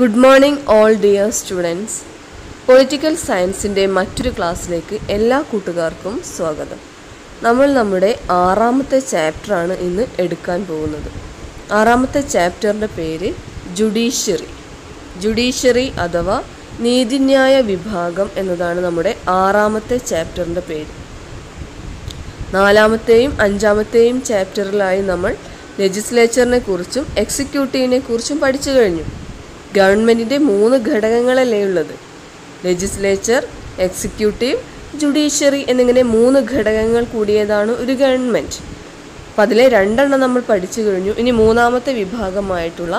Good morning all dear students. Political സയൻസിൻ്റെ മറ്റൊരു ക്ലാസ്സിലേക്ക് എല്ലാ കൂട്ടുകാർക്കും സ്വാഗതം. നമ്മൾ നമ്മുടെ 6ാമത്തെ ചാപ്റ്ററാണ് ഇന്ന് എടുക്കാൻ പോകുന്നത്. 6ാമത്തെ ചാപ്റ്ററിൻ്റെ പേര് ജുഡീഷ്യറി അഥവാ നീതിന്യായ വിഭാഗം എന്നതാണ് നമ്മുടെ 6ാമത്തെ ചാപ്റ്ററിൻ്റെ പേര്. 4ാമത്തെയും 5ാമത്തെയും ചാപ്റ്ററിലായി നമ്മൾ ലെജിസ്ലേച്ചറിനെ കുറിച്ചും എക്സിക്യൂട്ടീവിനെ കുറിച്ചും പഠിച്ചു കഴിഞ്ഞു. ഗവൺമെൻറ്റിൻ്റെ 3 ഘടകങ്ങളല്ലേ ഉള്ളത്: ലെജിസ്ലേച്ചർ, എക്സിക്യൂട്ടീവ്, ജുഡീഷ്യറി എന്നിങ്ങനെ 3 ഘടകങ്ങൾ കൂടിയതാണ് ഒരു ഗവൺമെൻറ്. അപ്പം അതിലെ 2 നമ്മൾ പഠിച്ചു കഴിഞ്ഞു. ഇനി 3ാമത്തെ വിഭാഗമായിട്ടുള്ള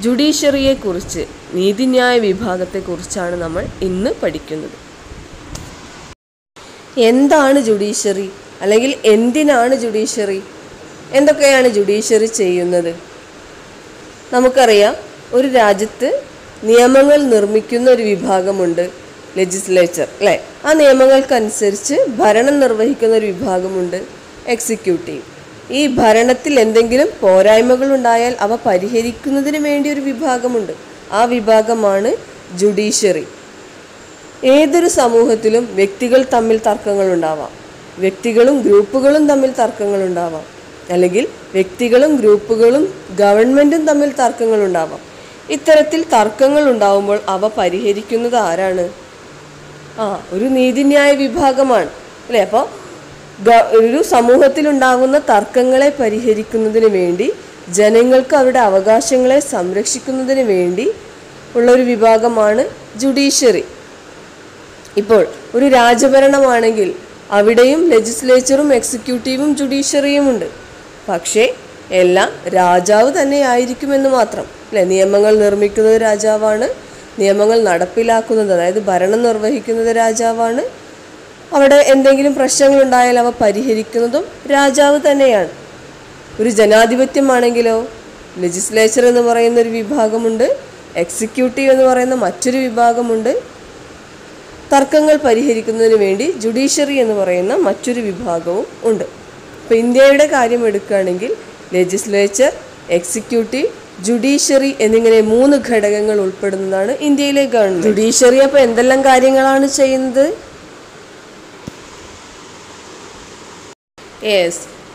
ജുഡീഷ്യറിയെക്കുറിച്ച്, നീതിന്യായ വിഭാഗത്തെക്കുറിച്ചാണ് നമ്മൾ ഇന്ന് പഠിക്കുന്നത്. എന്താണ് ജുഡീഷ്യറി, അല്ലെങ്കിൽ എന്തിനാണ് ജുഡീഷ്യറി, എന്തൊക്കെയാണ് ജുഡീഷ്യറി ചെയ്യുന്നത്? നമുക്കറിയാം, ഒരു രാജ്യത്ത് നിയമങ്ങൾ നിർമ്മിക്കുന്ന ഒരു വിഭാഗമുണ്ട്, ലെജിസ്ലേച്ചർ അല്ലേ. ആ നിയമങ്ങൾക്കനുസരിച്ച് ഭരണം നിർവഹിക്കുന്ന ഒരു വിഭാഗമുണ്ട്, എക്സിക്യൂട്ടീവ്. ഈ ഭരണത്തിൽ എന്തെങ്കിലും പോരായ്മകൾ ഉണ്ടായാൽ അവ പരിഹരിക്കുന്നതിന് വേണ്ടി ഒരു വിഭാഗമുണ്ട്. ആ വിഭാഗമാണ് ജുഡീഷ്യറി. ഏതൊരു സമൂഹത്തിലും വ്യക്തികൾ തമ്മിൽ തർക്കങ്ങളുണ്ടാവാം, വ്യക്തികളും ഗ്രൂപ്പുകളും തമ്മിൽ തർക്കങ്ങളുണ്ടാവാം, അല്ലെങ്കിൽ വ്യക്തികളും ഗ്രൂപ്പുകളും ഗവൺമെൻറ്റും തമ്മിൽ തർക്കങ്ങളുണ്ടാവാം. ഇത്തരത്തിൽ തർക്കങ്ങൾ ഉണ്ടാവുമ്പോൾ അവ പരിഹരിക്കുന്നത് ആരാണ്? ഒരു നീതിന്യായ വിഭാഗമാണ് അല്ലേ. അപ്പോൾ ഒരു സമൂഹത്തിലുണ്ടാകുന്ന തർക്കങ്ങളെ പരിഹരിക്കുന്നതിന് വേണ്ടി, ജനങ്ങൾക്ക് അവരുടെ അവകാശങ്ങളെ സംരക്ഷിക്കുന്നതിന് വേണ്ടി ഉള്ളൊരു വിഭാഗമാണ് ജുഡീഷ്യറി. ഇപ്പോൾ ഒരു രാജഭരണമാണെങ്കിൽ അവിടെയും ലെജിസ്ലേച്ചറും എക്സിക്യൂട്ടീവും ജുഡീഷ്യറിയും ഉണ്ട്. പക്ഷേ എല്ലാം രാജാവ് തന്നെ ആയിരിക്കുമെന്ന് മാത്രം അല്ലേ. നിയമങ്ങൾ നിർമ്മിക്കുന്നത് രാജാവാണ്, നിയമങ്ങൾ നടപ്പിലാക്കുന്നത്, അതായത് ഭരണം നിർവഹിക്കുന്നത് രാജാവാണ്. അവിടെ എന്തെങ്കിലും പ്രശ്നങ്ങളുണ്ടായാൽ അവ പരിഹരിക്കുന്നതും രാജാവ് തന്നെയാണ്. ഒരു ജനാധിപത്യമാണെങ്കിലോ ലെജിസ്ലേച്ചർ എന്ന് പറയുന്ന ഒരു വിഭാഗമുണ്ട്, എക്സിക്യൂട്ടീവ് എന്ന് പറയുന്ന മറ്റൊരു വിഭാഗമുണ്ട്. തർക്കങ്ങൾ പരിഹരിക്കുന്നതിന് വേണ്ടി ജുഡീഷ്യറി എന്ന് പറയുന്ന മറ്റൊരു വിഭാഗവും ഉണ്ട്. ഇപ്പോൾ ഇന്ത്യയുടെ കാര്യം എടുക്കുകയാണെങ്കിൽ ലെജിസ്ലേച്ചർ, എക്സിക്യൂട്ടീവ്, ജുഡീഷ്യറി എന്നിങ്ങനെ 3 ഘടകങ്ങൾ ഉൾപ്പെടുന്നതാണ് ഇന്ത്യയിലെ ഗവൺമെൻറ്. ജുഡീഷ്യറി അപ്പോൾ എന്തെല്ലാം കാര്യങ്ങളാണ് ചെയ്യുന്നത്?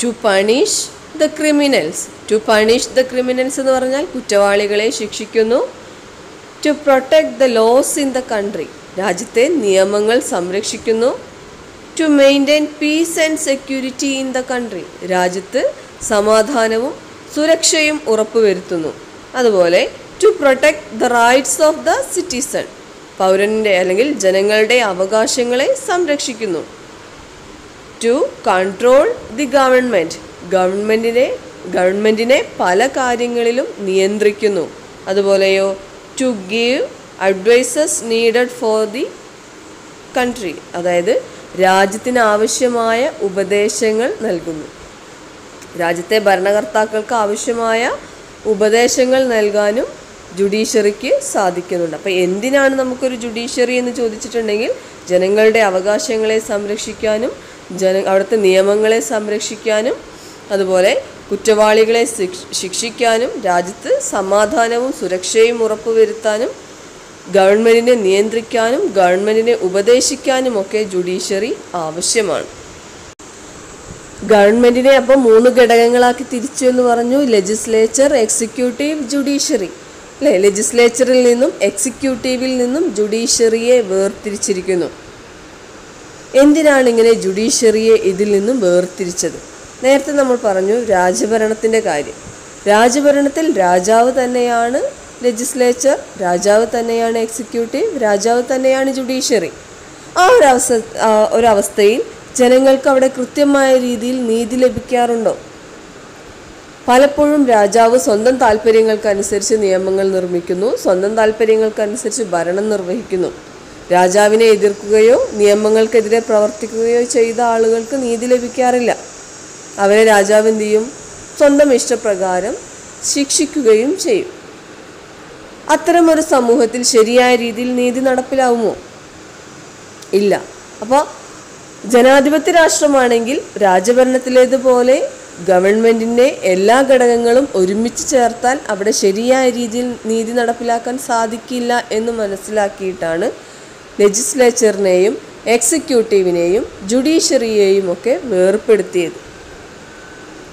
To punish the criminals. To punish the criminals എന്ന് പറഞ്ഞാൽ കുറ്റവാളികളെ ശിക്ഷിക്കുന്നു. To protect the laws in the country, രാജ്യത്തെ നിയമങ്ങൾ സംരക്ഷിക്കുന്നു. To maintain peace and security in the country, രാജ്യത്ത് സമാധാനവും സുരക്ഷയും ഉറപ്പുവരുത്തുന്നു. അതുപോലെ to protect the rights of the citizen, പൗരൻ്റെ അല്ലെങ്കിൽ ജനങ്ങളുടെ അവകാശങ്ങളെ സംരക്ഷിക്കുന്നു. ടു കൺട്രോൾ ദി ഗവൺമെൻറ്, ഗവൺമെൻറ്റിനെ പല കാര്യങ്ങളിലും നിയന്ത്രിക്കുന്നു. അതുപോലെയോ to give advices needed for the country, അതായത് രാജ്യത്തിന് ആവശ്യമായ ഉപദേശങ്ങൾ നൽകുന്നു. രാജ്യത്തെ ഭരണകർത്താക്കൾക്ക് ആവശ്യമായ ഉപദേശങ്ങൾ നൽകാനും ജുഡീഷ്യറിക്ക് സാധിക്കുന്നുണ്ട്. അപ്പോൾ എന്തിനാണ് നമുക്കൊരു ജുഡീഷ്യറി എന്ന് ചോദിച്ചിട്ടുണ്ടെങ്കിൽ, ജനങ്ങളുടെ അവകാശങ്ങളെ സംരക്ഷിക്കാനും അവിടുത്തെ നിയമങ്ങളെ സംരക്ഷിക്കാനും അതുപോലെ കുറ്റവാളികളെ ശിക്ഷിക്കാനും രാജ്യത്ത് സമാധാനവും സുരക്ഷയും ഉറപ്പുവരുത്താനും ഗവൺമെൻറ്റിനെ നിയന്ത്രിക്കാനും ഗവൺമെൻറ്റിനെ ഉപദേശിക്കാനുമൊക്കെ ജുഡീഷ്യറി ആവശ്യമാണ്. ഗവൺമെൻറ്റിനെ അപ്പോൾ 3 ഘടകങ്ങളാക്കി തിരിച്ചു എന്ന് പറഞ്ഞു: ലെജിസ്ലേച്ചർ, എക്സിക്യൂട്ടീവ്, ജുഡീഷ്യറി അല്ലേ. ലെജിസ്ലേച്ചറിൽ നിന്നും എക്സിക്യൂട്ടീവിൽ നിന്നും ജുഡീഷ്യറിയെ വേർതിരിച്ചിരിക്കുന്നു. എന്തിനാണ് ഇങ്ങനെ ജുഡീഷ്യറിയെ ഇതിൽ നിന്നും വേർതിരിച്ചത്? നേരത്തെ നമ്മൾ പറഞ്ഞു രാജഭരണത്തിൻ്റെ കാര്യം. രാജഭരണത്തിൽ രാജാവ് തന്നെയാണ് ലെജിസ്ലേച്ചർ, രാജാവ് തന്നെയാണ് എക്സിക്യൂട്ടീവ്, രാജാവ് തന്നെയാണ് ജുഡീഷ്യറി. ആ ഒരവസ്ഥയിൽ ജനങ്ങൾക്ക് അവിടെ കൃത്യമായ രീതിയിൽ നീതി ലഭിക്കാറുണ്ടോ? പലപ്പോഴും രാജാവ് സ്വന്തം താല്പര്യങ്ങൾക്കനുസരിച്ച് നിയമങ്ങൾ നിർമ്മിക്കുന്നു, സ്വന്തം താല്പര്യങ്ങൾക്കനുസരിച്ച് ഭരണം നിർവഹിക്കുന്നു. രാജാവിനെ എതിർക്കുകയോ നിയമങ്ങൾക്കെതിരെ പ്രവർത്തിക്കുകയോ ചെയ്ത ആളുകൾക്ക് നീതി ലഭിക്കാറില്ല. അവരെ രാജാവ് എന്ത് ചെയ്യും? സ്വന്തം ഇഷ്ടപ്രകാരം ശിക്ഷിക്കുകയും ചെയ്യും. അത്തരമൊരു സമൂഹത്തിൽ ശരിയായ രീതിയിൽ നീതി നടപ്പിലാവുമോ? ഇല്ല. അപ്പോൾ ജനാധിപത്യ രാഷ്ട്രമാണെങ്കിൽ രാജഭരണത്തിലേതുപോലെ ഗവൺമെൻറ്റിൻ്റെ എല്ലാ ഘടകങ്ങളും ഒരുമിച്ച് ചേർത്താൽ അവിടെ ശരിയായ രീതിയിൽ നീതി നടപ്പിലാക്കാൻ സാധിക്കില്ല എന്ന് മനസ്സിലാക്കിയിട്ടാണ് ലെജിസ്ലേച്ചറിനെയും എക്സിക്യൂട്ടീവിനെയും ജുഡീഷ്യറിയെയും ഒക്കെ വേർപ്പെടുത്തിയത്.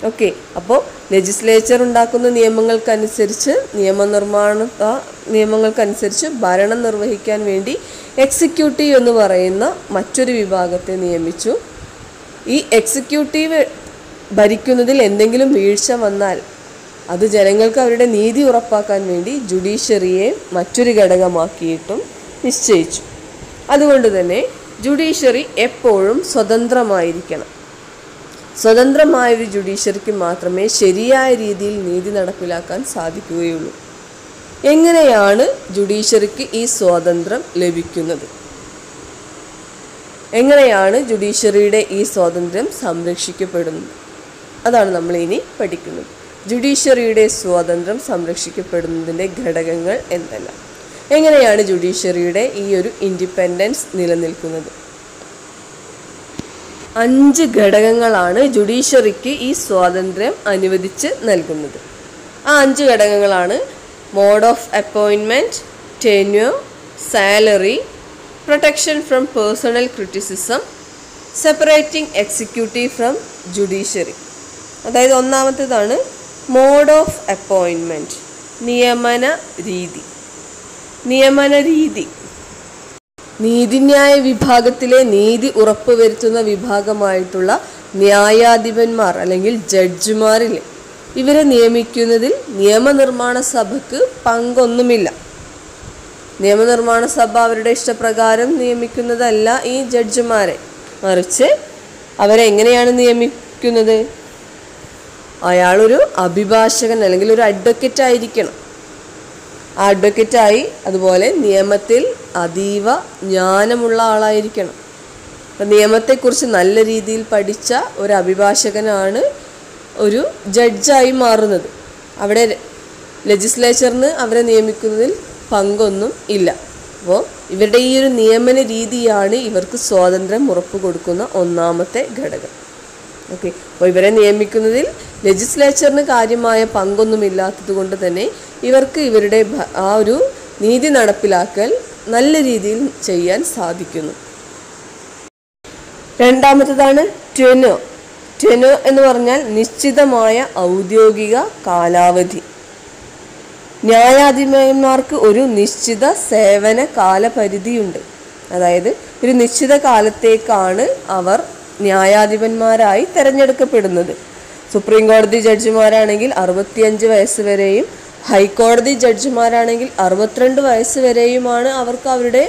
ഓക്കെ, അപ്പോൾ ലെജിസ്ലേച്ചർ ഉണ്ടാക്കുന്ന നിയമങ്ങൾക്കനുസരിച്ച് ഭരണം നിർവഹിക്കാൻ വേണ്ടി എക്സിക്യൂട്ടീവ് എന്ന് പറയുന്ന മറ്റൊരു വിഭാഗത്തെ നിയമിച്ചു. ഈ എക്സിക്യൂട്ടീവ് ഭരിക്കുന്നതിൽ എന്തെങ്കിലും വീഴ്ച വന്നാൽ അത് ജനങ്ങൾക്ക് അവരുടെ നീതി ഉറപ്പാക്കാൻ വേണ്ടി ജുഡീഷ്യറിയെ മറ്റൊരു ഘടകമാക്കിയിട്ടും നിശ്ചയിച്ചു. അതുകൊണ്ട് തന്നെ ജുഡീഷ്യറി എപ്പോഴും സ്വതന്ത്രമായിരിക്കണം. സ്വതന്ത്രമായൊരു ജുഡീഷ്യറിക്ക് മാത്രമേ ശരിയായ രീതിയിൽ നീതി നടപ്പിലാക്കാൻ സാധിക്കുകയുള്ളൂ. എങ്ങനെയാണ് ജുഡീഷ്യറിക്ക് ഈ സ്വാതന്ത്ര്യം ലഭിക്കുന്നത്? എങ്ങനെയാണ് ജുഡീഷ്യറിയുടെ ഈ സ്വാതന്ത്ര്യം സംരക്ഷിക്കപ്പെടുന്നത്? അതാണ് നമ്മൾ ഇനി പഠിക്കുന്നത്. ജുഡീഷ്യറിയുടെ സ്വാതന്ത്ര്യം സംരക്ഷിക്കപ്പെടുന്നതിൻ്റെ ഘടകങ്ങൾ എന്തെല്ലാം? എങ്ങനെയാണ് ജുഡീഷ്യറിയുടെ ഈ ഒരു ഇൻഡിപെൻഡൻസ് നിലനിൽക്കുന്നത്? 5 ഘടകങ്ങളാണ് ജുഡീഷ്യറിക്ക് ഈ സ്വാതന്ത്ര്യം അനുവദിച്ച് നൽകുന്നത്. ആ 5 ഘടകങ്ങളാണ് mode of appointment, tenure, salary, protection from personal criticism, separating executive from judiciary. അതായത് ഒന്നാമത്തേതാണ് മോഡ് ഓഫ് അപ്പോയിൻമെൻറ്റ്, നിയമന രീതി. നീതിന്യായ വിഭാഗത്തിലെ നീതി ഉറപ്പുവരുത്തുന്ന വിഭാഗമായിട്ടുള്ള ന്യായാധിപന്മാർ അല്ലെങ്കിൽ ജഡ്ജിമാരിൽ ഇവരെ നിയമിക്കുന്നതിൽ നിയമനിർമ്മാണ സഭയ്ക്ക് പങ്കൊന്നുമില്ല. നിയമനിർമ്മാണ സഭ അവരുടെ ഇഷ്ടപ്രകാരം നിയമിക്കുന്നതല്ല ഈ ജഡ്ജിമാരെ, മറിച്ച് അവരെ എങ്ങനെയാണ് നിയമിക്കുന്നത്? അയാളൊരു അഭിഭാഷകൻ അല്ലെങ്കിൽ ഒരു അഡ്വക്കേറ്റ് ആയിരിക്കണം. ആ അഡ്വക്കേറ്റായി അതുപോലെ നിയമത്തിൽ അതീവ ജ്ഞാനമുള്ള ആളായിരിക്കണം. അപ്പം നിയമത്തെക്കുറിച്ച് നല്ല രീതിയിൽ പഠിച്ച ഒരു അഭിഭാഷകനാണ് ഒരു ജഡ്ജായി മാറുന്നത്. അവിടെ ലെജിസ്ലേച്ചറിന് അവരെ നിയമിക്കുന്നതിൽ പങ്കൊന്നും ഇല്ല. അപ്പോൾ ഇവരുടെ ഈ ഒരു നിയമന രീതിയാണ് ഇവർക്ക് സ്വാതന്ത്ര്യം ഉറപ്പ് കൊടുക്കുന്ന ഒന്നാമത്തെ ഘടകം. ഓക്കെ, അപ്പോൾ ഇവരെ നിയമിക്കുന്നതിൽ ലെജിസ്ലേച്ചറിന് കാര്യമായ പങ്കൊന്നുമില്ലാത്തത് കൊണ്ട് തന്നെ ഇവർക്ക് ഇവരുടെ ആ ഒരു നീതി നടപ്പിലാക്കൽ നല്ല രീതിയിൽ ചെയ്യാൻ സാധിക്കുന്നു. രണ്ടാമത്തേതാണ് ടെന്യൂർ. ടെന്യൂർ എന്ന് പറഞ്ഞാൽ നിശ്ചിതമായ ഔദ്യോഗിക കാലാവധി. ന്യായാധിപന്മാർക്ക് ഒരു നിശ്ചിത സേവന കാലപരിധിയുണ്ട്. അതായത് ഒരു നിശ്ചിത കാലത്തേക്കാണ് അവർ ന്യായാധിപന്മാരായി തിരഞ്ഞെടുക്കപ്പെടുന്നത്. സുപ്രീം കോടതി ജഡ്ജിമാരാണെങ്കിൽ 65 വയസ്സ് വരെയും ഹൈക്കോടതി ജഡ്ജിമാരാണെങ്കിൽ 62 വയസ്സ് വരെയുമാണ് അവർക്ക് അവരുടെ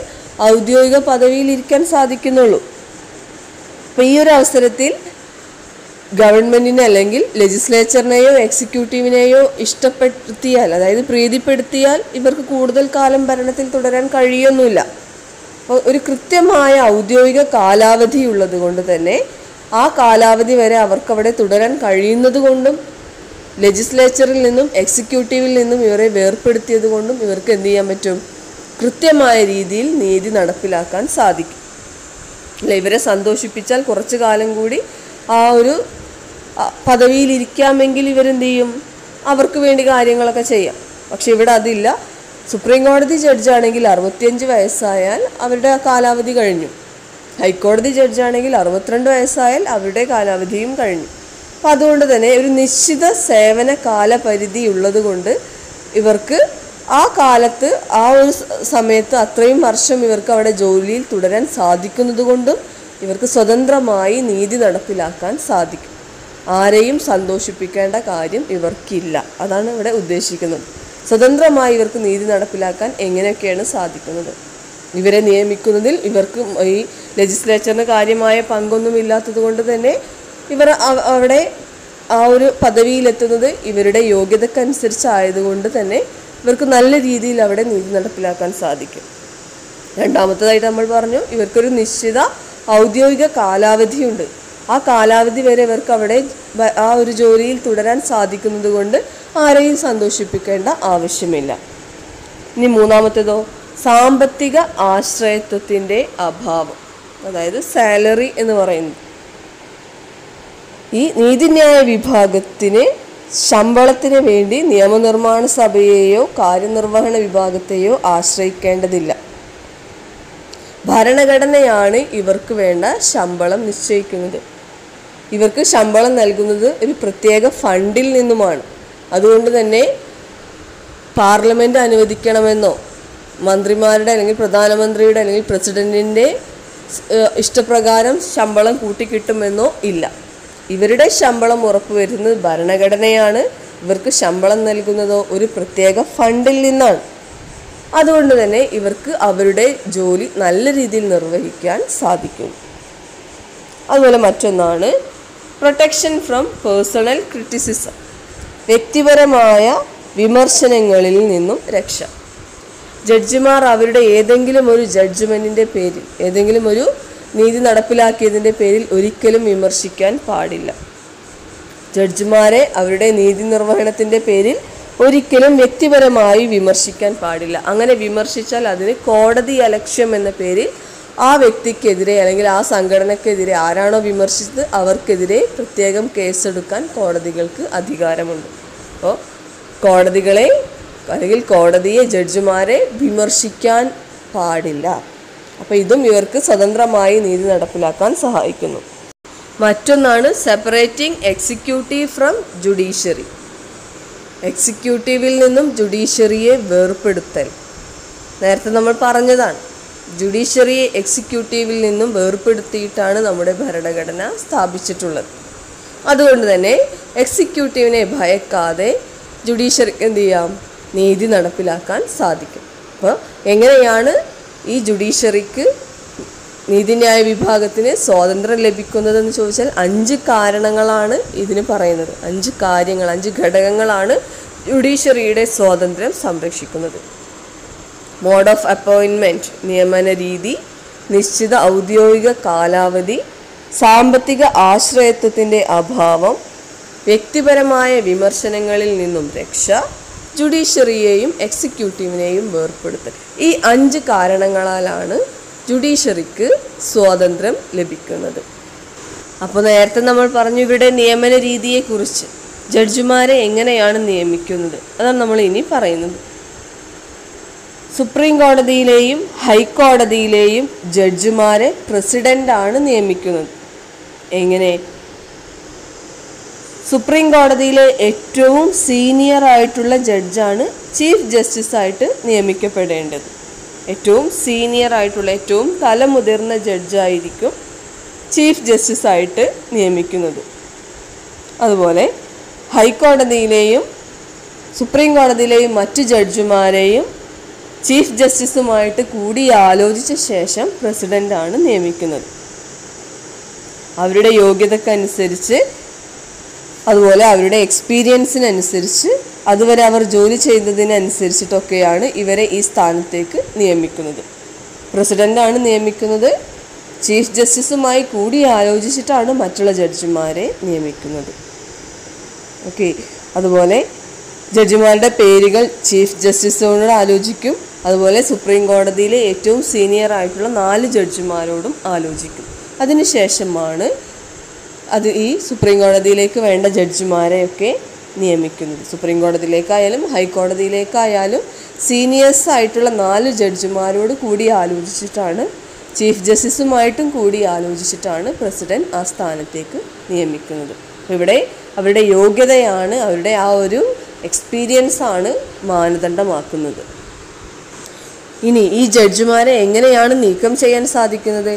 ഔദ്യോഗിക പദവിയിൽ ഇരിക്കാൻ സാധിക്കുന്നുള്ളൂ. അപ്പോൾ ഈ ഒരു അവസരത്തിൽ ഗവൺമെൻറ്റിനെ അല്ലെങ്കിൽ ലെജിസ്ലേച്ചറിനെയോ എക്സിക്യൂട്ടീവിനെയോ ഇഷ്ടപ്പെടുത്തിയാൽ, അതായത് പ്രീതിപ്പെടുത്തിയാൽ ഇവർക്ക് കൂടുതൽ കാലം ഭരണത്തിൽ തുടരാൻ കഴിയൊന്നുമില്ല. അപ്പോൾ ഒരു കൃത്യമായ ഔദ്യോഗിക കാലാവധി ഉള്ളത് കൊണ്ട് തന്നെ ആ കാലാവധി വരെ അവർക്കവിടെ തുടരാൻ കഴിയുന്നത് കൊണ്ടും ലെജിസ്ലേച്ചറിൽ നിന്നും എക്സിക്യൂട്ടീവിൽ നിന്നും ഇവരെ വേർപ്പെടുത്തിയത് കൊണ്ടും ഇവർക്ക് എന്ത് ചെയ്യാൻ പറ്റും? കൃത്യമായ രീതിയിൽ നീതി നടപ്പിലാക്കാൻ സാധിക്കും. അല്ല, ഇവരെ സന്തോഷിപ്പിച്ചാൽ കുറച്ചു കാലം കൂടി ആ ഒരു പദവിയിൽ ഇരിക്കാമെങ്കിൽ ഇവരെന്ത് ചെയ്യും? അവർക്ക് വേണ്ടി കാര്യങ്ങളൊക്കെ ചെയ്യാം. പക്ഷെ ഇവിടെ അതില്ല. സുപ്രീം കോടതി ജഡ്ജാണെങ്കിൽ 65 വയസ്സായാൽ അവരുടെ കാലാവധി കഴിഞ്ഞു. ഹൈക്കോടതി ജഡ്ജാണെങ്കിൽ 62 വയസ്സായാൽ അവരുടെ കാലാവധിയും കഴിഞ്ഞു. അപ്പം അതുകൊണ്ട് തന്നെ ഒരു നിശ്ചിത സേവന കാലപരിധി ഉള്ളത് കൊണ്ട് ഇവർക്ക് ആ കാലത്ത് ആ ഒരു സമയത്ത് അത്രയും വർഷം ഇവർക്ക് അവിടെ ജോലിയിൽ തുടരാൻ സാധിക്കുന്നത് കൊണ്ടും ഇവർക്ക് സ്വതന്ത്രമായി നീതി നടപ്പിലാക്കാൻ സാധിക്കും. ആരെയും സന്തോഷിപ്പിക്കേണ്ട കാര്യം ഇവർക്കില്ല. അതാണ് ഇവിടെ ഉദ്ദേശിക്കുന്നത്. സ്വതന്ത്രമായി ഇവർക്ക് നീതി നടപ്പിലാക്കാൻ എങ്ങനെയൊക്കെയാണ് സാധിക്കുന്നത്? ഇവരെ നിയമിക്കുന്നതിൽ ഇവർക്ക് ഈ ലെജിസ്ലേച്ചറിന് കാര്യമായ പങ്കൊന്നുമില്ലാത്തത് കൊണ്ട് തന്നെ ഇവർ അവിടെ ആ ഒരു പദവിയിലെത്തുന്നത് ഇവരുടെ യോഗ്യതക്കനുസരിച്ചായതുകൊണ്ട് തന്നെ ഇവർക്ക് നല്ല രീതിയിൽ അവിടെ നീതി നടപ്പിലാക്കാൻ സാധിക്കും. രണ്ടാമത്തേതായിട്ട് നമ്മൾ പറഞ്ഞു, ഇവർക്കൊരു നിശ്ചിത ഔദ്യോഗിക കാലാവധിയുണ്ട്. ആ കാലാവധി വരെ ഇവർക്ക് അവിടെ ആ ഒരു ജോലിയിൽ തുടരാൻ സാധിക്കുന്നത് കൊണ്ട് ആരെയും സന്തോഷിപ്പിക്കേണ്ട ആവശ്യമില്ല. ഇനി മൂന്നാമത്തേതോ, സാമ്പത്തിക ആശ്രയത്വത്തിൻ്റെ അഭാവം, അതായത് സാലറി എന്ന് പറയുന്നത്. ഈ നീതിന്യായ വിഭാഗത്തിന് ശമ്പളത്തിന് വേണ്ടി നിയമനിർമ്മാണ സഭയെയോ കാര്യനിർവഹണ വിഭാഗത്തെയോ ആശ്രയിക്കേണ്ടതില്ല. ഭരണഘടനയാണ് ഇവർക്ക് വേണ്ട ശമ്പളം നിശ്ചയിക്കുന്നത്. ഇവർക്ക് ശമ്പളം നൽകുന്നത് ഒരു പ്രത്യേക ഫണ്ടിൽ നിന്നുമാണ്. അതുകൊണ്ട് തന്നെ പാർലമെൻറ്റ് അനുവദിക്കണമെന്നോ മന്ത്രിമാരുടെ അല്ലെങ്കിൽ പ്രധാനമന്ത്രിയുടെ അല്ലെങ്കിൽ പ്രസിഡൻറ്റിൻ്റെ ഇഷ്ടപ്രകാരം ശമ്പളം കൂട്ടിക്കിട്ടുമെന്നോ ഇല്ല. ഇവരുടെ ശമ്പളം ഉറപ്പുവരുന്നത് ഭരണഘടനയാണ്. ഇവർക്ക് ശമ്പളം നൽകുന്നതോ ഒരു പ്രത്യേക ഫണ്ടിൽ നിന്നാണ്. അതുകൊണ്ട് തന്നെ ഇവർക്ക് അവരുടെ ജോലി നല്ല രീതിയിൽ നിർവഹിക്കാൻ സാധിക്കും. അതുപോലെ മറ്റൊന്നാണ് പ്രൊട്ടക്ഷൻ ഫ്രം പേഴ്സണൽ ക്രിറ്റിസിസം, വ്യക്തിപരമായ വിമർശനങ്ങളിൽ നിന്നും രക്ഷ. ജഡ്ജിമാർ അവരുടെ ഏതെങ്കിലും ഒരു ജഡ്ജ്മെൻറ്റിൻ്റെ പേരിൽ, ഏതെങ്കിലും ഒരു നീതി നടപ്പിലാക്കിയതിൻ്റെ പേരിൽ ഒരിക്കലും വിമർശിക്കാൻ പാടില്ല. ജഡ്ജിമാരെ അവരുടെ നീതി നിർവഹണത്തിൻ്റെ പേരിൽ ഒരിക്കലും വ്യക്തിപരമായി വിമർശിക്കാൻ പാടില്ല. അങ്ങനെ വിമർശിച്ചാൽ അതിന് കോടതി അലക്ഷ്യം എന്ന പേരിൽ ആ വ്യക്തിക്കെതിരെ അല്ലെങ്കിൽ ആ സംഘടനക്കെതിരെ ആരാണോ വിമർശിച്ചത് അവർക്കെതിരെ പ്രത്യേകം കേസെടുക്കാൻ കോടതികൾക്ക് അധികാരമുണ്ട്. അപ്പോൾ കോടതികളെ അല്ലെങ്കിൽ കോടതിയെ, ജഡ്ജിമാരെ വിമർശിക്കാൻ പാടില്ല. അപ്പോൾ ഇതും ഇവർക്ക് സ്വതന്ത്രമായി നീതി നടപ്പിലാക്കാൻ സഹായിക്കുന്നു. മറ്റൊന്നാണ് സെപ്പറേറ്റിംഗ് എക്സിക്യൂട്ടീവ് ഫ്രം ജുഡീഷ്യറി. എക്സിക്യൂട്ടീവിൽ നിന്നും ജുഡീഷ്യറിയെ വേർപെടുത്തൽ. നേരത്തെ നമ്മൾ പറഞ്ഞതാണ്, ജുഡീഷ്യറിയെ എക്സിക്യൂട്ടീവിൽ നിന്നും വേർപെടുത്തിയിട്ടാണ് നമ്മുടെ ഭരണഘടന സ്ഥാപിച്ചിട്ടുള്ളത്. അതുകൊണ്ട് തന്നെ എക്സിക്യൂട്ടീവിനെ ഭയക്കാതെ ജുഡീഷ്യറിക്ക് എന്ത് ചെയ്യാം, നീതി നടപ്പിലാക്കാൻ സാധിക്കും. അപ്പോൾ എങ്ങനെയാണ് ഈ ജുഡീഷ്യറിക്ക്, നീതിന്യായ വിഭാഗത്തിന് സ്വാതന്ത്ര്യം ലഭിക്കുന്നതെന്ന് ചോദിച്ചാൽ 5 കാരണങ്ങളാണ് ഇതിന് പറയുന്നത്. 5 കാര്യങ്ങൾ, 5 ഘടകങ്ങളാണ് ജുഡീഷ്യറിയുടെ സ്വാതന്ത്ര്യം സംരക്ഷിക്കുന്നത്. മോഡ് ഓഫ് അപ്പോയിൻമെൻറ്റ്, നിയമന രീതി, നിശ്ചിത ഔദ്യോഗിക കാലാവധി, സാമ്പത്തിക ആശ്രയത്വത്തിൻ്റെ അഭാവം, വ്യക്തിപരമായ വിമർശനങ്ങളിൽ നിന്നും രക്ഷ, ജുഡീഷ്യറിയെയും എക്സിക്യൂട്ടീവിനെയും വേർപെടുത്തൽ. ഈ 5 കാരണങ്ങളാലാണ് ജുഡീഷ്യറിക്ക് സ്വാതന്ത്ര്യം ലഭിക്കുന്നത്. അപ്പോൾ നേരത്തെ നമ്മൾ പറഞ്ഞു ഇവരുടെ നിയമന രീതിയെക്കുറിച്ച്, ജഡ്ജിമാരെ എങ്ങനെയാണ് നിയമിക്കുന്നത്, അതാണ് നമ്മൾ ഇനി പറയുന്നത്. സുപ്രീം കോടതിയിലെയും ഹൈക്കോടതിയിലെയും ജഡ്ജിമാരെ പ്രസിഡൻ്റാണ് നിയമിക്കുന്നത്. എങ്ങനെ? സുപ്രീം കോടതിയിലെ ഏറ്റവും സീനിയർ ആയിട്ടുള്ള ജഡ്ജാണ് ചീഫ് ജസ്റ്റിസായിട്ട് നിയമിക്കപ്പെടേണ്ടത്. ഏറ്റവും സീനിയർ ആയിട്ടുള്ള, ഏറ്റവും തലമുതിർന്ന ജഡ്ജായിരിക്കും ചീഫ് ജസ്റ്റിസായിട്ട് നിയമിക്കുന്നത്. അതുപോലെ ഹൈക്കോടതിയിലെയും സുപ്രീം കോടതിയിലെയും മറ്റ് ജഡ്ജിമാരെയും ചീഫ് ജസ്റ്റിസുമായിട്ട് കൂടിയാലോചിച്ച ശേഷം പ്രസിഡൻ്റാണ് നിയമിക്കുന്നത്. അവരുടെ യോഗ്യതക്കനുസരിച്ച്, അതുപോലെ അവരുടെ എക്സ്പീരിയൻസിനനുസരിച്ച്, അതുവരെ അവർ ജോലി ചെയ്തതിനനുസരിച്ചിട്ടൊക്കെയാണ് ഇവരെ ഈ സ്ഥാനത്തേക്ക് നിയമിക്കുന്നത്. പ്രസിഡൻ്റാണ് നിയമിക്കുന്നത്. ചീഫ് ജസ്റ്റിസുമായി കൂടി ആലോചിച്ചിട്ടാണ് മറ്റുള്ള ജഡ്ജിമാരെ നിയമിക്കുന്നത്. ഓക്കെ. അതുപോലെ ജഡ്ജിമാരുടെ പേരുകൾ ചീഫ് ജസ്റ്റിസിനോട് ആലോചിക്കും. അതുപോലെ സുപ്രീം കോടതിയിലെ ഏറ്റവും സീനിയർ ആയിട്ടുള്ള 4 ജഡ്ജിമാരോടും ആലോചിക്കും. അതിനുശേഷമാണ് ഈ സുപ്രീം കോടതിയിലേക്ക് വേണ്ട ജഡ്ജിമാരെയൊക്കെ നിയമിക്കുന്നത്. സുപ്രീം കോടതിയിലേക്കായാലും ഹൈക്കോടതിയിലേക്കായാലും സീനിയേഴ്സ് ആയിട്ടുള്ള 4 ജഡ്ജിമാരോട് കൂടി ആലോചിച്ചിട്ടാണ്, ചീഫ് ജസ്റ്റിസുമായിട്ടും കൂടി ആലോചിച്ചിട്ടാണ് പ്രസിഡന്റ് ആ സ്ഥാനത്തേക്ക് നിയമിക്കുന്നത്. ഇവിടെ അവരുടെ യോഗ്യതയാണ്, അവരുടെ ആ ഒരു എക്സ്പീരിയൻസ് ആണ് മാനദണ്ഡമാക്കുന്നത്. ഇനി ഈ ജഡ്ജിമാരെ എങ്ങനെയാണ് നീക്കം ചെയ്യാൻ സാധിക്കുന്നത്?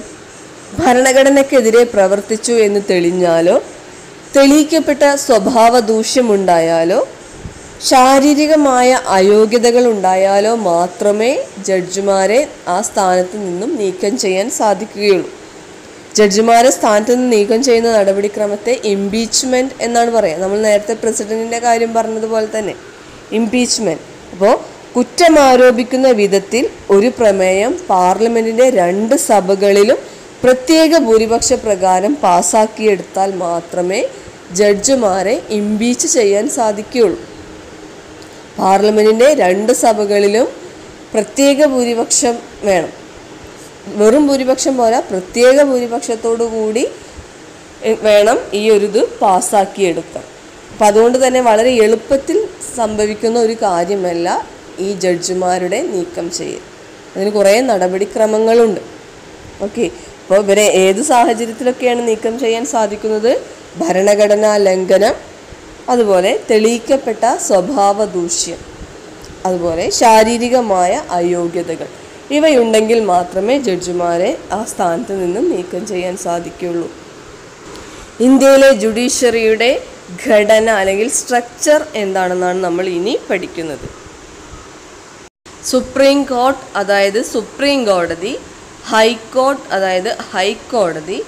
ഭരണഘടനയ്ക്കെതിരെ പ്രവർത്തിച്ചു എന്ന് തെളിഞ്ഞാലോ, തെളിയിക്കപ്പെട്ട സ്വഭാവ ദൂഷ്യമുണ്ടായാലോ, ശാരീരികമായ അയോഗ്യതകൾ ഉണ്ടായാലോ മാത്രമേ ജഡ്ജിമാരെ ആ സ്ഥാനത്ത് നിന്നും നീക്കം ചെയ്യാൻ സാധിക്കുകയുള്ളൂ. ജഡ്ജിമാരെ സ്ഥാനത്ത് നിന്ന് നീക്കം ചെയ്യുന്ന നടപടിക്രമത്തെ ഇംപീച്ച്മെൻറ്റ് എന്നാണ് പറയുക. നമ്മൾ നേരത്തെ പ്രസിഡന്റിൻ്റെ കാര്യം പറഞ്ഞതുപോലെ തന്നെ ഇംപീച്ച്മെൻറ്റ്. അപ്പോൾ കുറ്റം ആരോപിക്കുന്ന വിധത്തിൽ ഒരു പ്രമേയം പാർലമെൻറ്റിൻ്റെ 2 സഭകളിലും പ്രത്യേക ഭൂരിപക്ഷ പ്രകാരം പാസ്സാക്കിയെടുത്താൽ മാത്രമേ ജഡ്ജിമാരെ ഇംപീച്ച് ചെയ്യാൻ സാധിക്കുകയുള്ളൂ. പാർലമെൻറ്റിൻ്റെ 2 സഭകളിലും പ്രത്യേക ഭൂരിപക്ഷം വേണം. വെറും ഭൂരിപക്ഷം പോരാ, പ്രത്യേക ഭൂരിപക്ഷത്തോടു കൂടി വേണം ഈ ഒരു ഇത് പാസ്സാക്കിയെടുക്കാൻ. അപ്പം അതുകൊണ്ട് തന്നെ വളരെ എളുപ്പത്തിൽ സംഭവിക്കുന്ന ഒരു കാര്യമല്ല ഈ ജഡ്ജിമാരുടെ നീക്കം ചെയ്യൽ. അതിന് കുറേ നടപടിക്രമങ്ങളുണ്ട്. ഓക്കെ, അപ്പോൾ ഇവരെ ഏത് സാഹചര്യത്തിലൊക്കെയാണ് നീക്കം ചെയ്യാൻ സാധിക്കുന്നത്? ഭരണഘടനാ ലംഘനം, അതുപോലെ തെളിയിക്കപ്പെട്ട സ്വഭാവ ദൂഷ്യം, അതുപോലെ ശാരീരികമായ അയോഗ്യതകൾ, ഇവയുണ്ടെങ്കിൽ മാത്രമേ ജഡ്ജിമാരെ ആ സ്ഥാനത്ത് നിന്നും നീക്കം ചെയ്യാൻ സാധിക്കുകയുള്ളൂ. ഇന്ത്യയിലെ ജുഡീഷ്യറിയുടെ ഘടന അല്ലെങ്കിൽ സ്ട്രക്ചർ എന്താണെന്നാണ് നമ്മൾ ഇനി പഠിക്കുന്നത്. സുപ്രീം കോർട്ട് അതായത് സുപ്രീം കോടതി, ഹൈക്കോർട്ട് അതായത് ഹൈക്കോടതി,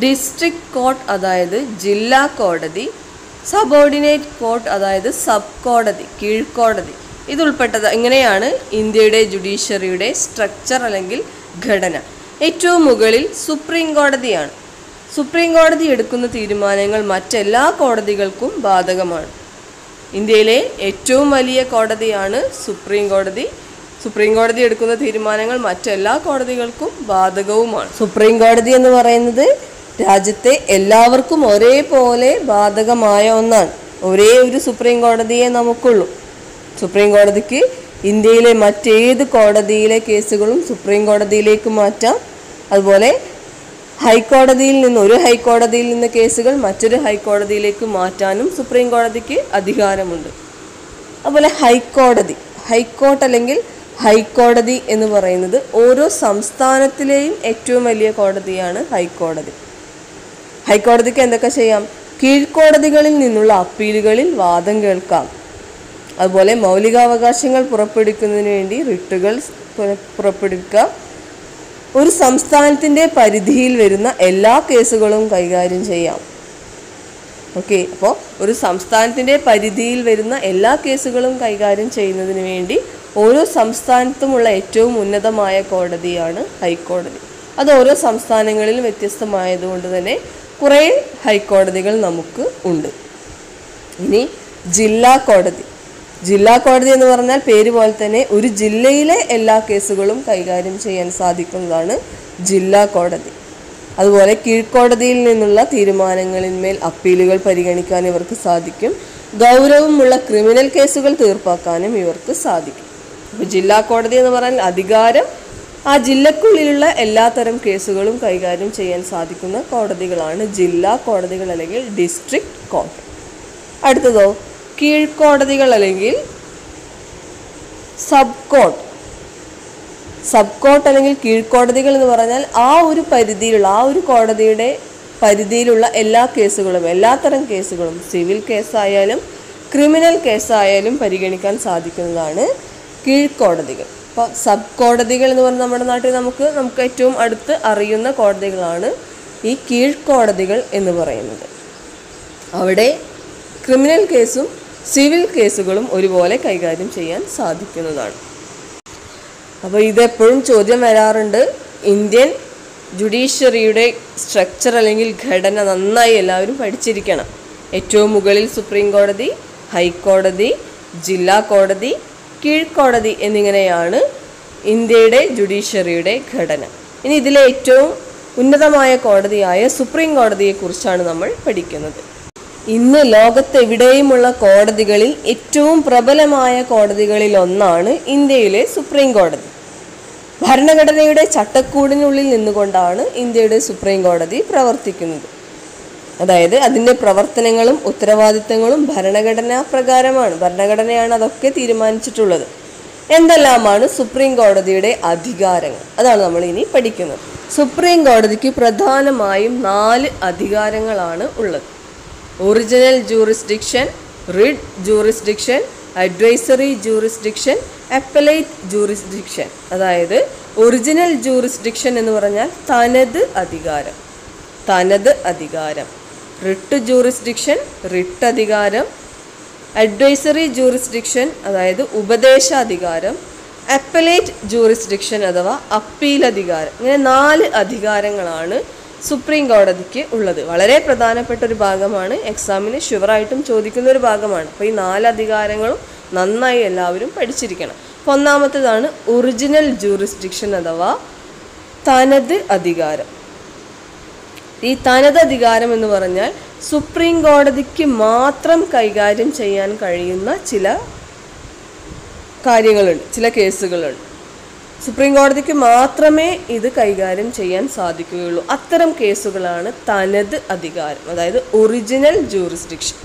ഡിസ്ട്രിക്ട് കോർട്ട് അതായത് ജില്ലാ കോടതി, സബോർഡിനേറ്റ് കോർട്ട് അതായത് സബ് കോടതി, കീഴ്ക്കോടതി, ഇതുൾപ്പെട്ടത്. ഇങ്ങനെയാണ് ഇന്ത്യയുടെ ജുഡീഷ്യറിയുടെ സ്ട്രക്ചർ അല്ലെങ്കിൽ ഘടന. ഏറ്റവും മുകളിൽ സുപ്രീം കോടതിയാണ്. സുപ്രീം കോടതി എടുക്കുന്ന തീരുമാനങ്ങൾ മറ്റെല്ലാ കോടതികൾക്കും ബാധകമാണ്. ഇന്ത്യയിലെ ഏറ്റവും വലിയ കോടതിയാണ് സുപ്രീം കോടതി. സുപ്രീം കോടതി എടുക്കുന്ന തീരുമാനങ്ങൾ മറ്റെല്ലാ കോടതികൾക്കും ബാധകവുമാണ്. സുപ്രീം കോടതി എന്ന് പറയുന്നത് രാജ്യത്തെ എല്ലാവർക്കും ഒരേപോലെ ബാധകമായ ഒന്നാണ്. ഒരേ ഒരു സുപ്രീം കോടതിയെ നമുക്കുള്ളൂ. സുപ്രീം കോടതിക്ക് ഇന്ത്യയിലെ മറ്റേത് കോടതിയിലെ കേസുകളും സുപ്രീം കോടതിയിലേക്ക് മാറ്റാം. അതുപോലെ ഹൈക്കോടതിയിൽ നിന്ന് ഒരു ഹൈക്കോടതിയിൽ നിന്ന് കേസുകൾ മറ്റൊരു ഹൈക്കോടതിയിലേക്ക് മാറ്റാനും സുപ്രീം കോടതിക്ക് അധികാരമുണ്ട്. അതുപോലെ ഹൈക്കോർട്ട് അല്ലെങ്കിൽ ഹൈക്കോടതി എന്ന് പറയുന്നത് ഓരോ സംസ്ഥാനത്തിലെയും ഏറ്റവും വലിയ കോടതിയാണ് ഹൈക്കോടതി. ഹൈക്കോടതിക്ക് എന്തൊക്കെ ചെയ്യാം? കീഴ്ക്കോടതികളിൽ നിന്നുള്ള അപ്പീലുകളിൽ വാദം കേൾക്കാം. അതുപോലെ മൗലികാവകാശങ്ങൾ പുറപ്പെടുവിക്കുന്നതിന് വേണ്ടി റിട്ടുകൾ പുറപ്പെടുവിക്കാം. ഒരു സംസ്ഥാനത്തിൻ്റെ പരിധിയിൽ വരുന്ന എല്ലാ കേസുകളും കൈകാര്യം ചെയ്യാം. ഓക്കെ, അപ്പോൾ ഒരു സംസ്ഥാനത്തിൻ്റെ പരിധിയിൽ വരുന്ന എല്ലാ കേസുകളും കൈകാര്യം ചെയ്യുന്നതിന് വേണ്ടി ഓരോ സംസ്ഥാനത്തുമുള്ള ഏറ്റവും ഉന്നതമായ കോടതിയാണ് ഹൈക്കോടതി. അത് ഓരോ സംസ്ഥാനങ്ങളിലും വ്യത്യസ്തമായതുകൊണ്ട് തന്നെ കുറേ ഹൈക്കോടതികൾ നമുക്ക് ഉണ്ട്. ഇനി ജില്ലാ കോടതി. ജില്ലാ കോടതി എന്ന് പറഞ്ഞാൽ പേര് പോലെ തന്നെ ഒരു ജില്ലയിലെ എല്ലാ കേസുകളും കൈകാര്യം ചെയ്യാൻ സാധിക്കുന്നതാണ് ജില്ലാ കോടതി. അതുപോലെ കീഴ്ക്കോടതിയിൽ നിന്നുള്ള തീരുമാനങ്ങളിന്മേൽ അപ്പീലുകൾ പരിഗണിക്കാൻ ഇവർക്ക് സാധിക്കും. ഗൗരവമുള്ള ക്രിമിനൽ കേസുകൾ തീർപ്പാക്കാനും ഇവർക്ക് സാധിക്കും. അപ്പോൾ ജില്ലാ കോടതി എന്ന് പറഞ്ഞാൽ അധികാരം ആ ജില്ലക്കുള്ളിലുള്ള എല്ലാത്തരം കേസുകളും കൈകാര്യം ചെയ്യാൻ സാധിക്കുന്ന കോടതികളാണ് ജില്ലാ കോടതികൾ അല്ലെങ്കിൽ ഡിസ്ട്രിക്ട് കോർട്ട്. അടുത്തതോ കീഴ്ക്കോടതികൾ അല്ലെങ്കിൽ സബ് കോർട്ട് അല്ലെങ്കിൽ കീഴ്ക്കോടതികൾ എന്ന് പറഞ്ഞാൽ ആ ഒരു പരിധിയിലുള്ള ആ ഒരു കോടതിയുടെ പരിധിയിലുള്ള എല്ലാ കേസുകളും എല്ലാത്തരം കേസുകളും സിവിൽ കേസായാലും ക്രിമിനൽ കേസായാലും പരിഗണിക്കാൻ സാധിക്കുന്നതാണ് കീഴ്ക്കോടതികൾ. അപ്പോൾ സബ് കോടതികൾ എന്ന് പറഞ്ഞാൽ നമ്മുടെ നാട്ടിൽ നമുക്ക് ഏറ്റവും അടുത്ത് അറിയുന്ന കോടതികളാണ് ഈ കീഴ്ക്കോടതികൾ എന്ന് പറയുന്നത്. അവിടെ ക്രിമിനൽ കേസും സിവിൽ കേസുകളും ഒരുപോലെ കൈകാര്യം ചെയ്യാൻ സാധിക്കുന്നതാണ്. അപ്പോൾ ഇതെപ്പോഴും ചോദ്യം വരാറുണ്ട്. ഇന്ത്യൻ ജുഡീഷ്യറിയുടെ സ്ട്രക്ചർ അല്ലെങ്കിൽ ഘടന നന്നായി എല്ലാവരും പഠിച്ചിരിക്കണം. ഏറ്റവും മുകളിൽ സുപ്രീം കോടതി, ഹൈക്കോടതി, ജില്ലാ കോടതി, കീഴ്ക്കോടതി എന്നിങ്ങനെയാണ് ഇന്ത്യയുടെ ജുഡീഷ്യറിയുടെ ഘടന. ഇനി ഇതിലെ ഏറ്റവും ഉന്നതമായ കോടതിയായ സുപ്രീം കോടതിയെക്കുറിച്ചാണ് നമ്മൾ പഠിക്കുന്നത്. ഇന്ന് ലോകത്തെവിടെയുമുള്ള കോടതികളിൽ ഏറ്റവും പ്രബലമായ കോടതികളിൽ ഒന്നാണ് ഇന്ത്യയിലെ സുപ്രീം കോടതി. ഭരണഘടനയുടെ ചട്ടക്കൂടിനുള്ളിൽ നിന്നുകൊണ്ടാണ് ഇന്ത്യയുടെ സുപ്രീം കോടതി പ്രവർത്തിക്കുന്നത്. അതായത് അതിൻ്റെ പ്രവർത്തനങ്ങളും ഉത്തരവാദിത്തങ്ങളും ഭരണഘടനാ പ്രകാരമാണ്. ഭരണഘടനയാണ് അതൊക്കെ തീരുമാനിച്ചിട്ടുള്ളത്. എന്തെല്ലാമാണ് സുപ്രീം കോടതിയുടെ അധികാരങ്ങൾ? അതാണ് നമ്മൾ ഇനി പഠിക്കുന്നത്. സുപ്രീം കോടതിക്ക് പ്രധാനമായും 4 അധികാരങ്ങളാണ് ഉള്ളത്. Original jurisdiction, rid jurisdiction, advisory jurisdiction, appellate jurisdiction. അതായത് ഒറിജിനൽ ജൂറിസ്ഡിക്ഷൻ എന്ന് പറഞ്ഞാൽ തനത് അധികാരം, റിട്ട് ജൂറിസ്ഡിക്ഷൻ റിട്ട് അധികാരം, അഡ്വൈസറി ജൂറിസ്ഡിക്ഷൻ അതായത് ഉപദേശാധികാരം, അപ്പലേറ്റ് ജൂറിസ്ഡിക്ഷൻ അഥവാ അപ്പീൽ അധികാരം. ഇങ്ങനെ 4 അധികാരങ്ങളാണ് സുപ്രീം കോടതിക്ക് ഉള്ളത്. വളരെ പ്രധാനപ്പെട്ട ഒരു ഭാഗമാണ്. എക്സാമിന് ഷുവറായിട്ടും ചോദിക്കുന്ന ഒരു ഭാഗമാണ്. അപ്പോൾ ഈ 4 അധികാരങ്ങളും നന്നായി എല്ലാവരും പഠിച്ചിരിക്കണം. അപ്പോൾ ഒന്നാമത്തേതാണ് ഒറിജിനൽ ജൂറിസ്ഡിക്ഷൻ അഥവാ തനത് അധികാരം. ഈ തനതധികാരം എന്ന് പറഞ്ഞാൽ സുപ്രീം കോടതിക്ക് മാത്രം കൈകാര്യം ചെയ്യാൻ കഴിയുന്ന ചില കാര്യങ്ങളുണ്ട്, ചില കേസുകളുണ്ട്. സുപ്രീം കോടതിക്ക് മാത്രമേ ഇത് കൈകാര്യം ചെയ്യാൻ സാധിക്കുകയുള്ളൂ. അത്തരം കേസുകളാണ് തനത് അധികാരം, അതായത് ഒറിജിനൽ ജൂറിസ്ഡിക്ഷൻ.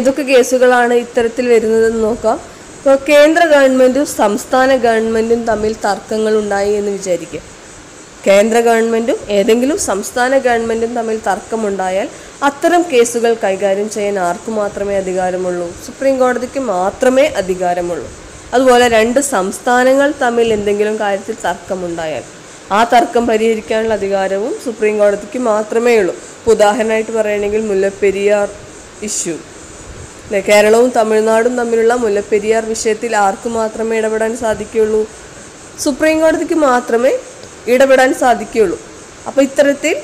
ഏതൊക്കെ കേസുകളാണ് ഇത്തരത്തിൽ വരുന്നതെന്ന് നോക്കാം. ഇപ്പോൾ കേന്ദ്ര ഗവൺമെൻറ്റും സംസ്ഥാന ഗവൺമെൻറ്റും തമ്മിൽ തർക്കങ്ങൾ ഉണ്ടായി എന്ന് വിചാരിക്കുക. കേന്ദ്ര ഗവൺമെൻറ്റും ഏതെങ്കിലും സംസ്ഥാന ഗവൺമെൻറ്റും തമ്മിൽ തർക്കമുണ്ടായാൽ അത്തരം കേസുകൾ കൈകാര്യം ചെയ്യാൻ ആർക്ക് മാത്രമേ അധികാരമുള്ളൂ? സുപ്രീം കോടതിക്ക് മാത്രമേ അധികാരമുള്ളൂ. അതുപോലെ രണ്ട് സംസ്ഥാനങ്ങൾ തമ്മിൽ എന്തെങ്കിലും കാര്യത്തിൽ തർക്കമുണ്ടായാൽ ആ തർക്കം പരിഹരിക്കാനുള്ള അധികാരവും സുപ്രീം കോടതിക്ക് മാത്രമേ ഉള്ളൂ. ഇപ്പോൾ ഉദാഹരണമായിട്ട് പറയുകയാണെങ്കിൽ മുല്ലപ്പെരിയാർ ഇഷ്യൂ, അല്ലെ, കേരളവും തമിഴ്നാടും തമ്മിലുള്ള മുല്ലപ്പെരിയാർ വിഷയത്തിൽ ആർക്ക് മാത്രമേ ഇടപെടാൻ സാധിക്കുകയുള്ളൂ? സുപ്രീം കോടതിക്ക് മാത്രമേ ഇടപെടാൻ സാധിക്കുകയുള്ളൂ. അപ്പോൾ ഇത്തരത്തിൽ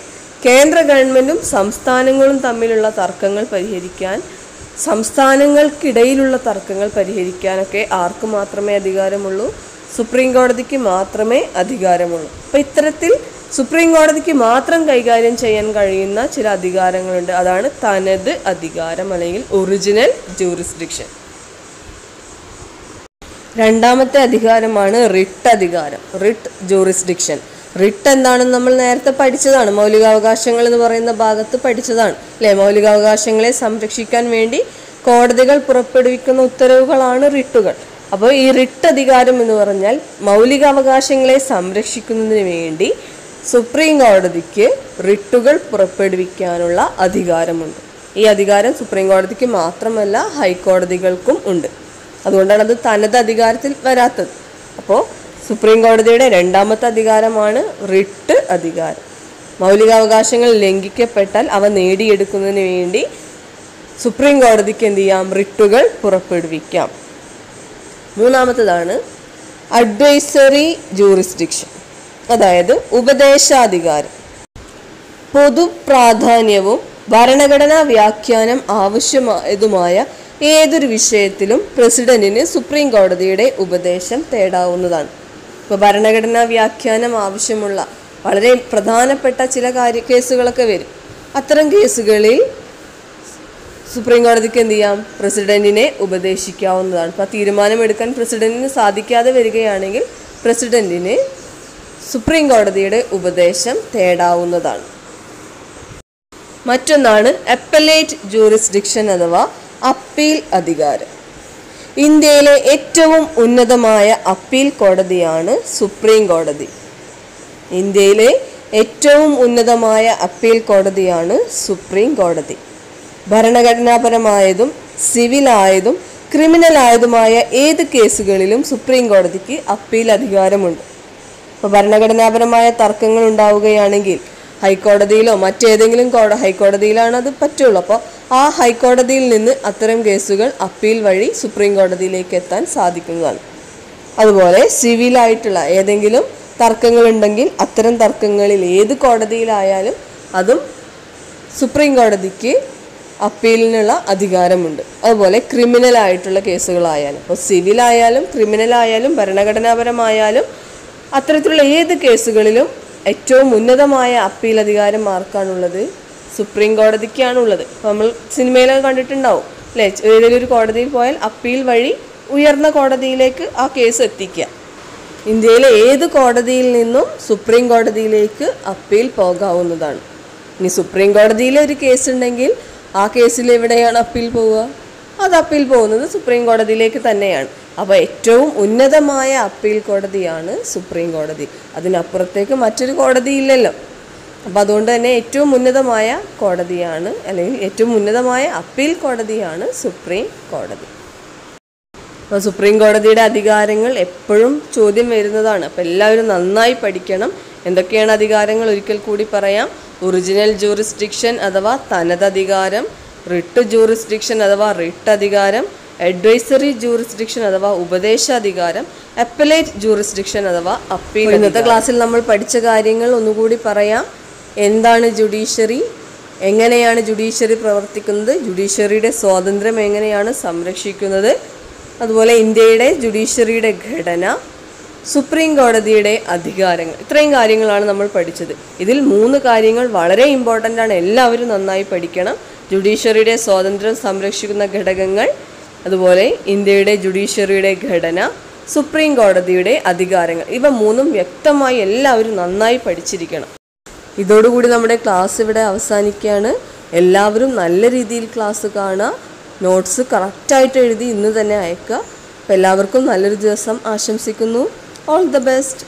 കേന്ദ്ര ഗവൺമെൻറ്റും സംസ്ഥാനങ്ങളും തമ്മിലുള്ള തർക്കങ്ങൾ പരിഹരിക്കാൻ, സംസ്ഥാനങ്ങൾക്കിടയിലുള്ള തർക്കങ്ങൾ പരിഹരിക്കാനൊക്കെ ആർക്ക് മാത്രമേ അധികാരമുള്ളൂ? സുപ്രീം കോടതിക്ക് മാത്രമേ അധികാരമുള്ളൂ. അപ്പോൾ ഇത്തരത്തിൽ സുപ്രീം കോടതിക്ക് മാത്രം കൈകാര്യം ചെയ്യാൻ കഴിയുന്ന ചില അധികാരങ്ങളുണ്ട്. അതാണ് തനത് അധികാരം അല്ലെങ്കിൽ ഒറിജിനൽ ജൂറിസ്ഡിക്ഷൻ. രണ്ടാമത്തെ അധികാരമാണ് റിട്ട് അധികാരം, റിട്ട് ജൂറിസ്ഡിക്ഷൻ. റിട്ട് എന്താണെന്ന് നമ്മൾ നേരത്തെ പഠിച്ചതാണ്, മൗലികാവകാശങ്ങൾ എന്ന് പറയുന്ന ഭാഗത്ത് പഠിച്ചതാണ്, അല്ലേ? മൗലികാവകാശങ്ങളെ സംരക്ഷിക്കാൻ വേണ്ടി കോടതികൾ പുറപ്പെടുവിക്കുന്ന ഉത്തരവുകളാണ് റിട്ടുകൾ. അപ്പോൾ ഈ റിട്ട് അധികാരം എന്ന് പറഞ്ഞാൽ മൗലികാവകാശങ്ങളെ സംരക്ഷിക്കുന്നതിന് വേണ്ടി സുപ്രീം കോടതിക്ക് റിട്ടുകൾ പുറപ്പെടുവിക്കാനുള്ള അധികാരമുണ്ട്. ഈ അധികാരം സുപ്രീം കോടതിക്ക് മാത്രമല്ല ഹൈക്കോടതികൾക്കും ഉണ്ട്. അതുകൊണ്ടാണ് അത് തനത് അധികാരത്തിൽ വരാത്തത്. അപ്പോൾ സുപ്രീം കോടതിയുടെ രണ്ടാമത്തെ അധികാരമാണ് റിട്ട് അധികാരം. മൗലികാവകാശങ്ങൾ ലംഘിക്കപ്പെട്ടാൽ അവ നേടിയെടുക്കുന്നതിന് വേണ്ടി സുപ്രീം കോടതിക്ക് എന്ത് ചെയ്യാം? റിട്ടുകൾ പുറപ്പെടുവിക്കാം. മൂന്നാമത്തേതാണ് അഡ്വൈസറി ജൂറിസ്ഡിക്ഷൻ, അതായത് ഉപദേശാധികാരം. പൊതുപ്രാധാന്യവും ഭരണഘടനാ വ്യാഖ്യാനം ആവശ്യമായതുമായ ഏതൊരു വിഷയത്തിലും പ്രസിഡന്റിന് സുപ്രീം കോടതിയുടെ ഉപദേശം തേടാവുന്നതാണ്. ഇപ്പോൾ ഭരണഘടനാ വ്യാഖ്യാനം ആവശ്യമുള്ള വളരെ പ്രധാനപ്പെട്ട ചില കേസുകളൊക്കെ വരും. അത്തരം കേസുകളിൽ സുപ്രീം കോടതിക്ക് എന്ത് ചെയ്യാം? പ്രസിഡന്റിനെ ഉപദേശിക്കാവുന്നതാണ്. അപ്പോൾ തീരുമാനമെടുക്കാൻ പ്രസിഡന്റിന് സാധിക്കാതെ വരികയാണെങ്കിൽ പ്രസിഡന്റിന് സുപ്രീം കോടതിയുടെ ഉപദേശം തേടാവുന്നതാണ്. മറ്റൊന്നാണ് അപ്പലേറ്റ് ജൂറിസ്ഡിക്ഷൻ അഥവാ അപ്പീൽ അധികാരം. ഇന്ത്യയിലെ ഏറ്റവും ഉന്നതമായ അപ്പീൽ കോടതിയാണ് സുപ്രീം കോടതി. ഇന്ത്യയിലെ ഏറ്റവും ഉന്നതമായ അപ്പീൽ കോടതിയാണ് സുപ്രീം കോടതി. ഭരണഘടനാപരമായതും സിവിലായതും ക്രിമിനലായതുമായ ഏത് കേസുകളിലും സുപ്രീം കോടതിക്ക് അപ്പീൽ അധികാരമുണ്ട്. ഇപ്പോൾ ഭരണഘടനാപരമായ തർക്കങ്ങൾ ഉണ്ടാവുകയാണെങ്കിൽ ഹൈക്കോടതിയിലോ മറ്റേതെങ്കിലും ഹൈക്കോടതിയിലാണ് അത് പറ്റുള്ളൂ. അപ്പോൾ ആ ഹൈക്കോടതിയിൽ നിന്ന് അത്തരം കേസുകൾ അപ്പീൽ വഴി സുപ്രീം കോടതിയിലേക്ക് എത്താൻ സാധിക്കുന്നതാണ്. അതുപോലെ സിവിലായിട്ടുള്ള ഏതെങ്കിലും തർക്കങ്ങളുണ്ടെങ്കിൽ അത്തരം തർക്കങ്ങളിൽ ഏത് കോടതിയിലായാലും അതും സുപ്രീം കോടതിക്ക് അപ്പീലിനുള്ള അധികാരമുണ്ട്. അതുപോലെ ക്രിമിനലായിട്ടുള്ള കേസുകളായാലും, ഇപ്പോൾ സിവിലായാലും ക്രിമിനലായാലും ഭരണഘടനാപരമായാലും അത്തരത്തിലുള്ള ഏത് കേസുകളിലും ഏറ്റവും ഉന്നതമായ അപ്പീൽ അധികാരം ആർക്കാണുള്ളത്? സുപ്രീം കോടതിക്കാണുള്ളത്. അപ്പോൾ നമ്മൾ സിനിമയിലൊക്കെ കണ്ടിട്ടുണ്ടാവും, അല്ലേ? ഏതെങ്കിലും ഒരു കോടതിയിൽ പോയാൽ അപ്പീൽ വഴി ഉയർന്ന കോടതിയിലേക്ക് ആ കേസ് എത്തിക്കുക. ഇന്ത്യയിലെ ഏത് കോടതിയിൽ നിന്നും സുപ്രീം കോടതിയിലേക്ക് അപ്പീൽ പോകാവുന്നതാണ്. ഇനി സുപ്രീം കോടതിയിലെ ഒരു കേസ് ഉണ്ടെങ്കിൽ ആ കേസിൽ എവിടെയാണ് അപ്പീൽ പോവുക? അത് അപ്പീൽ പോകുന്നത് സുപ്രീം കോടതിയിലേക്ക് തന്നെയാണ്. അപ്പോൾ ഏറ്റവും ഉന്നതമായ അപ്പീൽ കോടതിയാണ് സുപ്രീം കോടതി. അതിനപ്പുറത്തേക്ക് മറ്റൊരു കോടതി ഇല്ലല്ലോ. അപ്പോൾ അതുകൊണ്ട് തന്നെ ഏറ്റവും ഉന്നതമായ കോടതിയാണ്, അല്ലെങ്കിൽ ഏറ്റവും ഉന്നതമായ അപ്പീൽ കോടതിയാണ് സുപ്രീം കോടതി. അപ്പോൾ സുപ്രീം കോടതിയുടെ അധികാരങ്ങൾ എപ്പോഴും ചോദ്യം വരുന്നതാണ്. അപ്പോൾ എല്ലാവരും നന്നായി പഠിക്കണം. എന്തൊക്കെയാണ് അധികാരങ്ങൾ ഒരിക്കൽ കൂടി പറയാം. ഒറിജിനൽ ജൂറിസ്ഡിക്ഷൻ അഥവാ തനതധികാരം, റിട്ട് ജൂറിസ്ഡിക്ഷൻ അഥവാ റിട്ട് അധികാരം, അഡ്വൈസറി ജൂറിസ്ഡിക്ഷൻ അഥവാ ഉപദേശാധികാരം, അപ്പലേറ്റ് ജൂറിസ്ഡിക്ഷൻ അഥവാ അപ്പീൽ. ഇന്നത്തെ ക്ലാസ്സിൽ നമ്മൾ പഠിച്ച കാര്യങ്ങൾ ഒന്നുകൂടി പറയാം. എന്താണ് ജുഡീഷ്യറി, എങ്ങനെയാണ് ജുഡീഷ്യറി പ്രവർത്തിക്കുന്നത്, ജുഡീഷ്യറിയുടെ സ്വാതന്ത്ര്യം എങ്ങനെയാണ് സംരക്ഷിക്കുന്നത്, അതുപോലെ ഇന്ത്യയുടെ ജുഡീഷ്യറിയുടെ ഘടന, സുപ്രീം കോടതിയുടെ അധികാരങ്ങൾ. ഇത്രയും കാര്യങ്ങളാണ് നമ്മൾ പഠിച്ചത്. ഇതിൽ 3 കാര്യങ്ങൾ വളരെ ഇമ്പോർട്ടൻ്റ് ആണ്, എല്ലാവരും നന്നായി പഠിക്കണം. ജുഡീഷ്യറിയുടെ സ്വാതന്ത്ര്യം സംരക്ഷിക്കുന്ന ഘടകങ്ങൾ, അതുപോലെ ഇന്ത്യയുടെ ജുഡീഷ്യറിയുടെ ഘടന, സുപ്രീം കോടതിയുടെ അധികാരങ്ങൾ. ഇവ 3ഉം വ്യക്തമായി എല്ലാവരും നന്നായി പഠിച്ചിരിക്കണം. ഇതോടുകൂടി നമ്മുടെ ക്ലാസ് ഇവിടെ അവസാനിക്കുകയാണ്. എല്ലാവരും നല്ല രീതിയിൽ ക്ലാസ് കാണുക, നോട്ട്സ് കറക്റ്റായിട്ട് എഴുതി ഇന്ന് തന്നെ അയക്കുക. അപ്പോൾ എല്ലാവർക്കും നല്ലൊരു ദിവസം ആശംസിക്കുന്നു. All the best.